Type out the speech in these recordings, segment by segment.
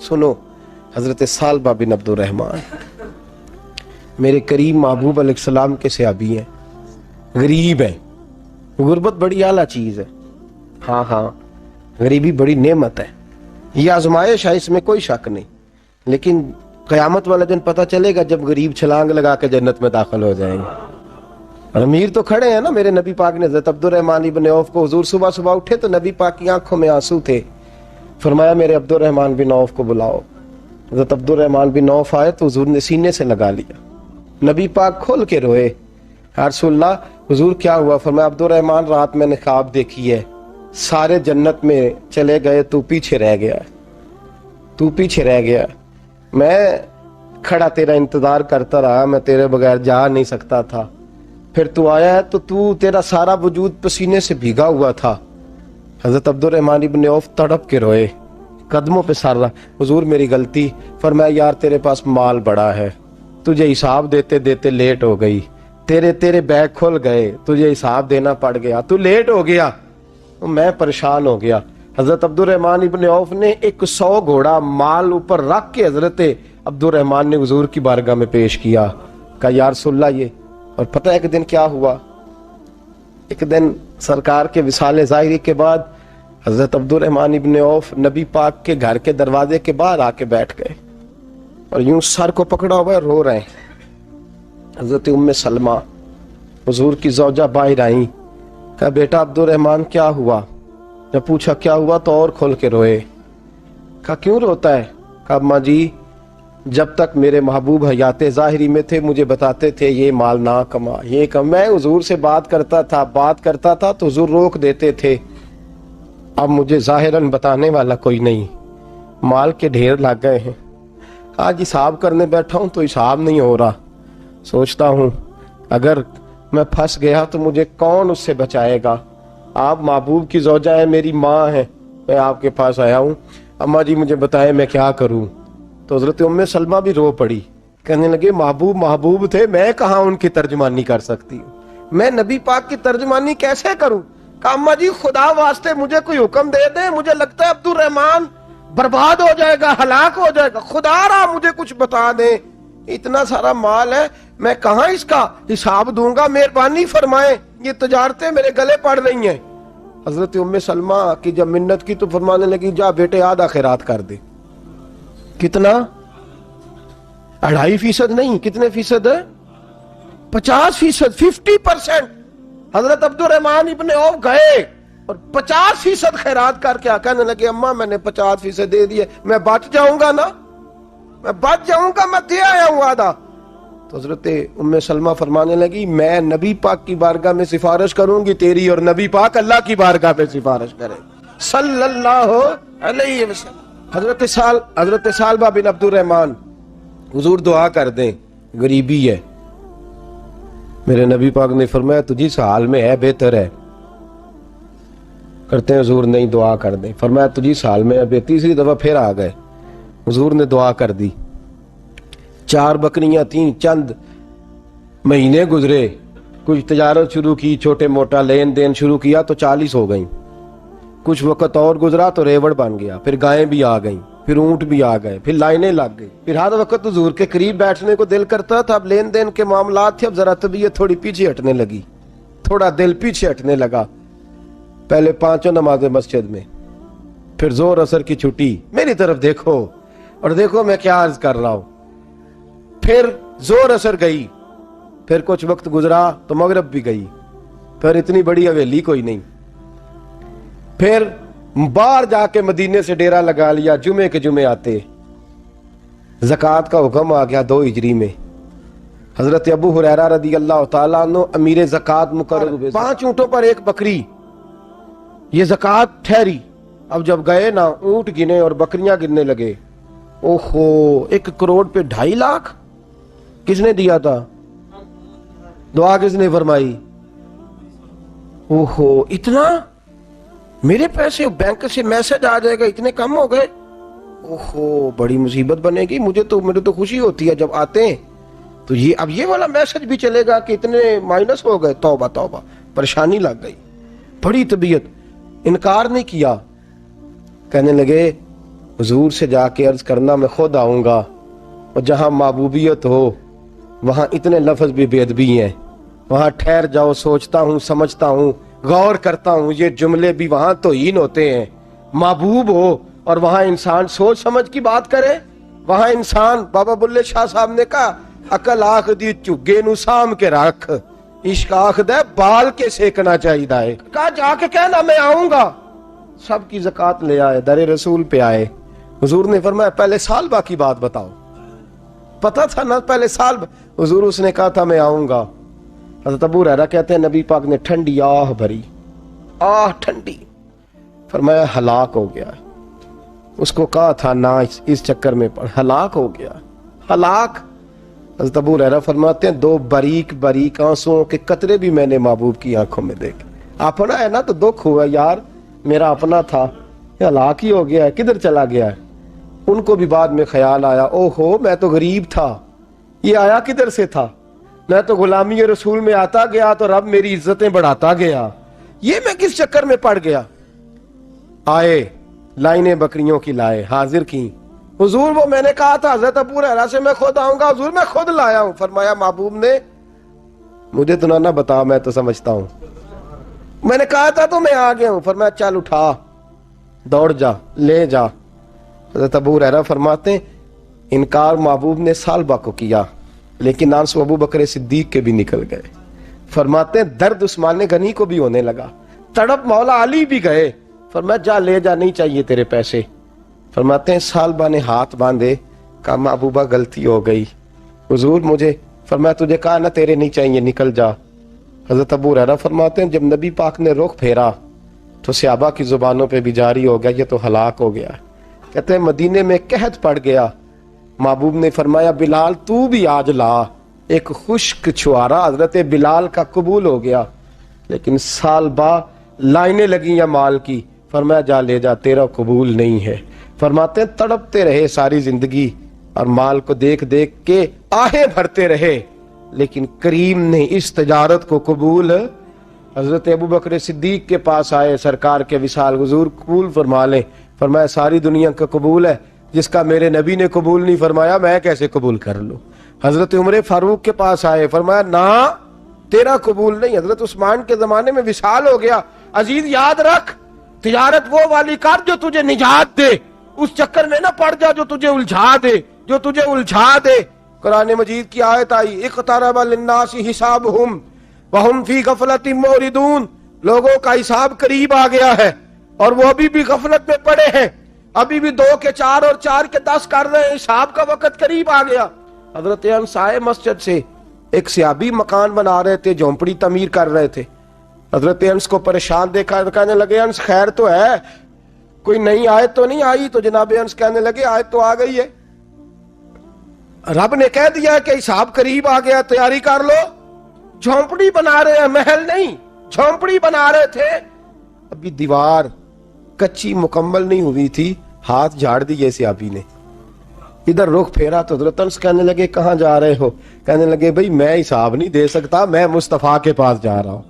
سنو، حضرت سالبہ بن عبد الرحمن میرے کریم محبوب علیہ السلام کے صحابی ہیں، غریب ہیں۔ غربت بڑی اعلیٰ چیز ہے، ہاں ہاں غریبی بڑی نعمت ہے، یہ آزمائش ہے، اس میں کوئی شک نہیں، لیکن قیامت والے دن پتہ چلے گا جب غریب چھلانگ لگا کے جنت میں داخل ہو جائیں گے۔ اور امیر تو کھڑے ہیں نا، میرے نبی پاک نے حضرت عبد الرحمن بن عوف کو، حضور صبح صبح اٹھے تو نبی پاک کی آنکھوں میں آنسو تھے، فرمایا میرے عبد الرحمن بن عوف کو بلاؤ۔ حضرت عبد الرحمن بن عوف آئے تو حضور نے سینے سے لگا لیا، نبی پاک کھول کے روئے، یا رسول اللہ حضور کیا ہوا؟ فرمایا عبد الرحمن رات میں نے خواب دیکھی ہے، سارے جنت میں چلے گئے، تو پیچھے رہ گیا، تو پیچھے رہ گیا، میں کھڑا تیرا انتظار کرتا رہا، میں تیرے بغیر جا نہیں سکتا تھا، پھر تو آیا ہے تو تیرا سارا وجود پسینے سے بھیگا ہوا تھا۔ حضرت عبد الرحمن بن عوف تڑپ کے روئے، قدموں پہ سر رہا، حضور میری غلطی۔ فرمایا یار تیرے پاس مال بڑا ہے، تجھے حساب دیتے دیتے لیٹ ہو گئی، تیرے بیگ کھل گئے، تجھے حساب دینا پڑ گیا، تو لیٹ ہو گیا، میں پریشان ہو گیا۔ حضرت عبد الرحمن ابن عوف نے 100 گھوڑا مال اوپر رکھ کے حضرت عبد الرحمن نے حضور کی بارگاہ میں پیش کیا، کہا یا رسول اللہ یہ۔ اور پتہ ہے ایک دن کیا ہوا؟ ایک دن سرکار کے وصال ظاہری کے بعد حضرت عبد الرحمن ابن عوف نبی پاک کے گھر کے دروازے کے باہر آ کے بیٹھ گئے اور یوں سر کو پکڑا ہوا ہے، رو رہے ہیں۔ حضرت ام سلمہ حضور کی زوجہ باہر آئیں، کہا بیٹا عبد الرحمن کیا ہوا؟ جب پوچھا کیا ہوا تو اور کھول کے روئے، کہا کیوں روتا ہے؟ کہا اماں جی جب تک میرے محبوب حیات ظاہری میں تھے مجھے بتاتے تھے یہ مال نہ کما، یہ کم، میں حضور سے بات کرتا تھا تو حضور روک دیتے تھے، اب مجھے ظاہراً بتانے والا کوئی نہیں، مال کے ڈھیر لگ گئے ہیں، آج حساب کرنے بیٹھا ہوں تو حساب نہیں ہو رہا، سوچتا ہوں اگر میں پھنس گیا تو مجھے کون اس سے بچائے گا؟ آپ محبوب کی زوجہ ہیں، میری ماں ہے، میں آپ کے پاس آیا ہوں، اماں جی مجھے بتائیں میں کیا کروں؟ تو حضرت ام سلمہ بھی رو پڑی، کہنے لگے محبوب تھے، میں کہاں ان کی ترجمانی کر سکتی ہوں، میں نبی پاک کی ترجمانی کیسے کروں؟ کہا اماں جی خدا واسطے مجھے کوئی حکم دے دیں، مجھے لگتا ہے عبد الرحمن برباد ہو جائے گا، ہلاک ہو جائے گا، خدا رہا مجھے کچھ بتا دیں، اتنا سارا مال ہے میں کہاں اس کا حساب دوں گا، مہربانی فرمائیں، یہ تجارتیں میرے گلے پڑ رہی ہیں۔ حضرت ام سلمہ کی جب منت کی تو فرمانے لگی جا بیٹے آدھا خیرات کر دے۔ کتنا؟ 2.5% نہیں، کتنے فیصد ہے؟ 50%، 50%۔ حضرت عبد الرحمن ابن عوف گئے اور 50% خیرات کر کے کہنے لگے اماں میں نے 50% دے دیے، میں بچ جاؤں گا نا، میں بچ جاؤں گا، میں دے آیا ہوں آدھا۔ تو حضرت ام سلمہ فرمانے لگی میں نبی پاک کی بارگاہ میں سفارش کروں گی تیری، اور نبی پاک اللہ کی بارگاہ میں سفارش کرے صلی اللہ علیہ وسلم۔ حضرت سالبہ بن عبد الرحمن حضور دعا کر دیں، غریبی ہے، میرے نبی پاک نے فرمایا تجھی اس حال میں ہے بہتر ہے، کرتے ہیں حضور نہیں دعا کر دیں، فرمایا تجھی اس حال میں ہے، تیسری دفعہ پھر آ گئے، حضور نے دعا کر دی، 4 بکریاں تھیں، چند مہینے گزرے، کچھ تجارت شروع کی، چھوٹے موٹا لین دین شروع کیا تو 40 ہو گئیں، کچھ وقت اور گزرا تو ریوڑ بن گیا، پھر گائیں بھی آ گئیں، پھر اونٹ بھی آ گئے، پھر لائنیں لگ گئی، پھر ہر وقت حضور کے قریب بیٹھنے کو دل کرتا تھا، اب لین دین کے معاملات تھے، اب ذرا طبیعت تھوڑی پیچھے ہٹنے لگی، تھوڑا دل پیچھے ہٹنے لگا، پہلے 5 نمازیں مسجد میں، پھر زور اثر کی چھٹی، میری طرف دیکھو اور دیکھو میں کیا عرض کر رہا ہوں، پھر زور اثر گئی، پھر کچھ وقت گزرا تو مغرب بھی گئی، پھر اتنی بڑی حویلی کوئی نہیں، پھر باہر جا کے مدینے سے ڈیرا لگا لیا، جمعے کے جمعے آتے، زکوٰۃ کا حکم آ گیا 2 ہجری میں، حضرت ابو ہریرہ رضی اللہ تعالیٰ عنہ امیر زکوٰۃ مقرر ہوئے، 5 اونٹوں پر 1 بکری، یہ زکوٰۃ ٹھہری۔ اب جب گئے نا اونٹ گنے اور بکریاں گننے لگے، اوہو 1 کروڑ پہ 2.5 لاکھ کس نے دیا تھا؟ دعا کس نے فرمائی؟ اوہو اتنا، میرے پیسے بینک سے میسج آ جائے گا اتنے کم ہو گئے، اوہو بڑی مصیبت بنے گی، مجھے تو خوشی ہوتی ہے جب آتے ہیں تو اب یہ والا میسج بھی چلے گا کہ اتنے مائنس ہو گئے، توبہ توبہ، پریشانی لگ گئی، بڑی طبیعت، انکار نہیں کیا، کہنے لگے حضور سے جا کے عرض کرنا میں خود آؤں گا، اور جہاں محبوبیت ہو وہاں اتنے لفظ بھی بے ادبی ہیں، وہاں ٹھہر جاؤ، سوچتا ہوں، سمجھتا ہوں، غور کرتا ہوں، یہ جملے بھی وہاں توہین ہوتے ہیں۔ محبوب ہو اور وہاں انسان سوچ سمجھ کی بات کرے، وہاں انسان، بابا بلے شاہ صاحب نے کہا عقل آخ دی چگے نو سام کے رکھ، عشق آخ دے بال کے سیکنا چاہیے، کہا جا کے کہنا میں آؤں گا۔ سب کی زکوٰۃ لے آئے، در رسول پہ آئے، حضور نے فرمایا پہلے سالبہ کی بات بتاؤ، پتہ تھا نا پہلے سال، حضور اس نے کہا تھا میں آؤں گا۔ حضرت ابو ہریرہ کہتے ہیں نبی پاک نے ٹھنڈی آہ بھری، آہ ٹھنڈی، فرمایا ہلاک ہو گیا۔ اس کو کہا تھا نہ اس چکر میں پڑ، ہلاک ہو گیا، ہلاک۔ حضرت ابو ہریرہ فرماتے ہیں دو باریک باریک آنسوؤں کے قطرے بھی میں نے محبوب کی آنکھوں میں دیکھے۔ اپنا ہے نا تو دکھ ہوا، یار میرا اپنا تھا، ہلاک ہی ہو گیا ہے، کدھر چلا گیا ہے۔ ان کو بھی بعد میں خیال آیا، او ہو میں تو غریب تھا، یہ آیا کدھر سے تھا، میں تو غلامی رسول میں آتا گیا تو رب میری عزتیں بڑھاتا گیا، یہ میں کس چکر میں پڑ گیا۔ آئے لائنیں بکریوں کی لائے، حاضر کی، حضور وہ میں نے کہا تھا حضرت ابو ہریرہ سے میں خود آؤں گا، حضور میں خود لایا ہوں۔ فرمایا محبوب نے مجھے تو نہ بتا، میں تو سمجھتا ہوں، میں نے کہا تھا تو میں آ گیا ہوں۔ فرمایا چل اٹھا، دوڑ جا، لے جا۔ حضرت ابو ہریرہ فرماتے ہیں انکار محبوب نے سالبہ کو کیا، لیکن آنسو ابو بکر صدیق کے بھی نکل گئے۔ فرماتے ہیں درد عثمان غنی کو بھی ہونے لگا، تڑپ مولا علی بھی گئے۔ فرمایا جا لے جا، نہیں چاہیے تیرے پیسے۔ فرماتے ہیں سالبہ نے ہاتھ باندھے، کہا محبوبہ غلطی ہو گئی، حضور مجھے، فرمایا تجھے کہا نا تیرے نہیں چاہیے، نکل جا۔ حضرت ابو ہریرہ فرماتے ہیں جب نبی پاک نے رخ پھیرا تو صحابہ کی زبانوں پہ بھی جاری ہو گیا یہ تو ہلاک ہو گیا۔ کہتے ہیں مدینے میں قحط پڑ گیا، محبوب نے فرمایا بلال تو بھی آج لا، ایک خشک چھوارا حضرت بلال کا قبول ہو گیا۔ لیکن سالبہ لائنیں لگیں یا مال کی، فرمایا جا لے جا، تیرا قبول نہیں ہے۔ فرماتے ہیں تڑپتے رہے ساری زندگی اور مال کو دیکھ دیکھ کے آہیں بھرتے رہے، لیکن کریم نے اس تجارت کو قبول، حضرت ابو بکر صدیق کے پاس آئے، سرکار کے وصال، حضور قبول فرما لیں۔ فرمایا ساری دنیا کا قبول ہے، جس کا میرے نبی نے قبول نہیں فرمایا میں کیسے قبول کر لوں۔ حضرت عمر فاروق کے پاس آئے، فرمایا نہ تیرا قبول نہیں۔ حضرت عثمان کے زمانے میں وصال ہو گیا۔ عزیز یاد رکھ، تجارت وہ والی کر جو تجھے نجات دے، اس چکر میں نہ پڑ جا جو تجھے الجھا دے۔ قرآن مجید کی آیت آئی اقترب للناس حسابہم وہم فی غفلۃ معرضون، لوگوں کا حساب قریب آ گیا ہے اور وہ ابھی بھی غفلت میں پڑے ہیں، ابھی بھی 2 کے 4 اور 4 کے 10 کر رہے ہیں، حساب کا وقت قریب آ گیا۔ حضرت انس آئے مسجد سے، ایک صحابی مکان بنا رہے تھے، جھونپڑی تعمیر کر رہے تھے۔ حضرت انس کو پریشان دیکھا، کہنے لگے انس خیر تو ہے، کوئی نئی آیت تو نہیں آئی؟ تو جناب انس کہنے لگے آیت تو آ گئی ہے، رب نے کہہ دیا کہ حساب قریب آ گیا، تیاری کر لو۔ جھونپڑی بنا رہے ہیں، محل نہیں، جھونپڑی بنا رہے تھے، ابھی دیوار کچی مکمل نہیں ہوئی تھی، ہاتھ جھاڑ دیے صحابی نے، ادھر رخ پھیرا تو حضرت انس کہنے لگے کہاں جا رہے ہو؟ کہنے لگے بھائی میں حساب نہیں دے سکتا، میں مصطفیٰ کے پاس جا رہا ہوں،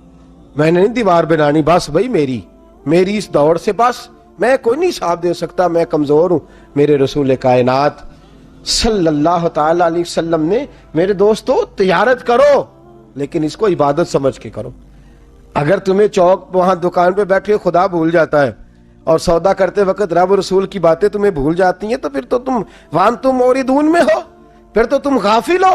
میں نے نہیں دیوار بنانی، بس بھائی میری اس دوڑ سے بس میں کوئی نہیں حساب دے سکتا، میں کمزور ہوں۔ میرے رسول کائنات صلی اللہ تعالی علیہ وسلم نے، میرے دوستو تجارت کرو لیکن اس کو عبادت سمجھ کے کرو۔ اگر تمہیں چوک وہاں دکان پہ بیٹھے خدا بھول جاتا ہے اور سودا کرتے وقت رب رسول کی باتیں تمہیں بھول جاتی ہیں، تو پھر تو تم وانتم موردون میں ہو، پھر تو تم غافل ہو۔